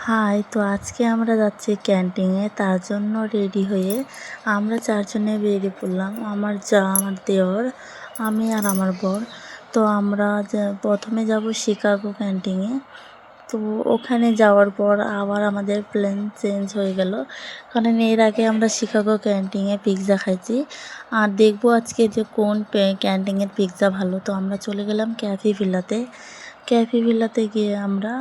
High, তো আজকে আমরা যাচ্ছি ক্যান্টিনে। তার জন্য রেডি হয়ে আমরা চারজনে বেরিয়ে পড়লাম। আমার যা, আমার দেওর, আমি আর আমার বর। তো আমরা প্রথমে যাব শিকাগো ক্যান্টিনে। তো ওখানে যাওয়ার পর আবার আমাদের প্ল্যান চেঞ্জ হয়ে গেল, কারণ এর আগে আমরা শিকাগো ক্যান্টিনে পিৎজা খাইছি। আর দেখবো আজকে যে কোন ক্যান্টিনের পিৎজা ভালো। তো আমরা চলে গেলাম ক্যাফে ভিলাতে গিয়ে আমরা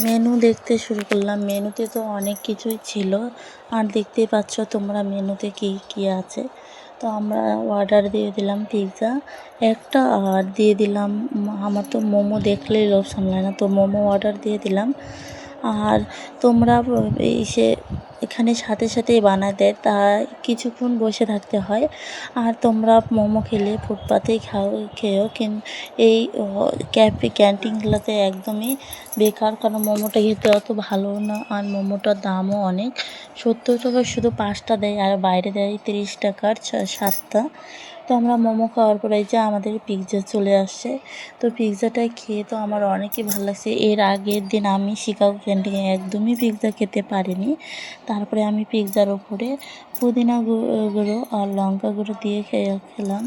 মেনু দেখতে শুরু করলাম। মেনুতে তো অনেক কিছুই ছিল, আর দেখতেই পাচ্ছ তোমরা মেনুতে কি কি আছে। তো আমরা অর্ডার দিয়ে দিলাম পিৎজা একটা, আর দিয়ে দিলাম, আমার তো মোমো দেখলেই লোভ সামলায় না, তো মোমো অর্ডার দিয়ে দিলাম। আর তোমরা এখানে সাথে সাথেই বানায় দেয়, তা কিছুক্ষণ বসে থাকতে হয়। আর তোমরা মোমো খেলে ফুটপাতেই খেয়েও, কিন্তু এই ক্যান্টিনগুলোতে একদমই বেকার, কারণ মোমোটা খেতে অত ভালো না, আর মোমোটার দামও অনেক। 70 টাকা শুধু 5টা দেয়, আর বাইরে দেয় 30 টাকার 7টা। তো আমরা মোমো খাওয়ার পরে যে আমাদের পিৎজা চলে আসছে। তো পিৎজাটা খেয়ে তো আমার অনেকই ভালো লাগছে। এর আগের দিন আমি শিকাগো ক্যান্টিনে একদমই পিৎজা খেতে পারিনি। তারপরে আমি পিৎজার ওপরে পুদিনা গুঁড়ো আর লঙ্কা গুঁড়ো দিয়ে খেলাম।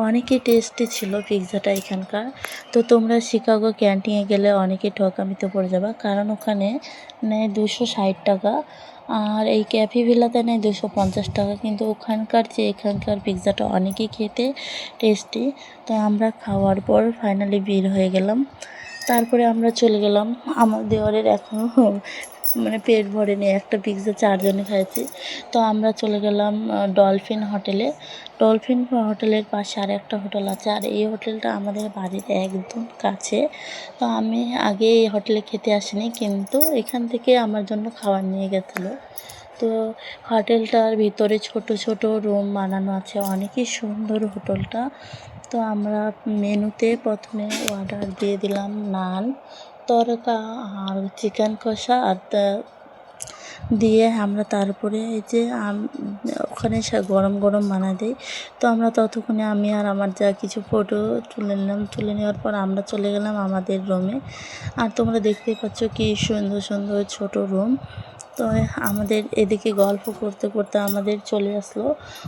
অনেকই টেস্টি ছিল পিৎজাটা এখানকার। তো তোমরা শিকাগো ক্যান্টিনে গেলে অনেকে ঠকামিতে পড়ে যাবে, কারণ ওখানে নেয় 260 টাকা, আর এই ক্যাফে ভিলাতে নেয় 250 টাকা। কিন্তু ওখানকার চেয়ে এখানকার পিৎজাটা অনেকই খেতে টেস্টি। তো আমরা খাওয়ার পর ফাইনালি বের হয়ে গেলাম। তারপরে আমরা চলে গেলাম, আমার দেওরের এখনও পেট ভরেনি, একটা পিৎজা 4জনে খাইছি। তো আমরা চলে গেলাম ডলফিন হোটেলের পাশে আর একটা হোটেল আছে, আর এই হোটেলটা আমাদের বাড়ির একদম কাছে। তো আমি আগে এই হোটেলে খেতে আসিনি, কিন্তু এখান থেকে আমার জন্য খাবার নিয়ে গেছিলো। তো হোটেলটার ভিতরে ছোট ছোট রুম বানানো আছে, অনেকই সুন্দর হোটেলটা। তো আমরা মেনুতে প্রথমে অর্ডার দিয়ে দিলাম নান, তড়কা আর চিকেন কষা, আর দিয়ে আমরা তারপরে এই যে ওখানে গরম গরম বানায় দেয়। তো আমরা ততক্ষণে আমি আর আমার যা কিছু ফটো তুলে নিলাম। তুলে নেওয়ার পর আমরা চলে গেলাম আমাদের রুমে। আর তোমরা দেখতেই পাচ্ছ কি সুন্দর সুন্দর ছোট রুম। তো আমাদের এদিকে গল্প করতে করতে আমাদের চলে আসলো।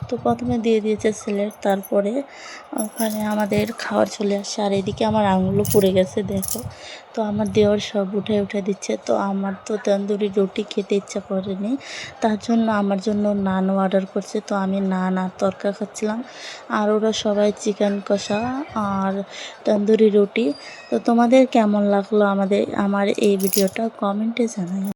তো প্রথমে দিয়ে দিয়েছে স্যালাড, তারপরে ওখানে আমাদের খাবার চলে আসছে। আর এদিকে আমার আঙুলও পুড়ে গেছে, দেখো। তো আমার দেওর সব উঠে দিচ্ছে। তো আমার তো তন্দুরি রুটি খেতে ইচ্ছা করেনি, তার জন্য আমার জন্য নান অর্ডার করছে। তো আমি নান আর তড়কা খাচ্ছিলাম, আর ওরা সবাই চিকেন কষা আর তন্দুরি রুটি। তো তোমাদের কেমন লাগলো আমার এই ভিডিওটা কমেন্টে জানাই।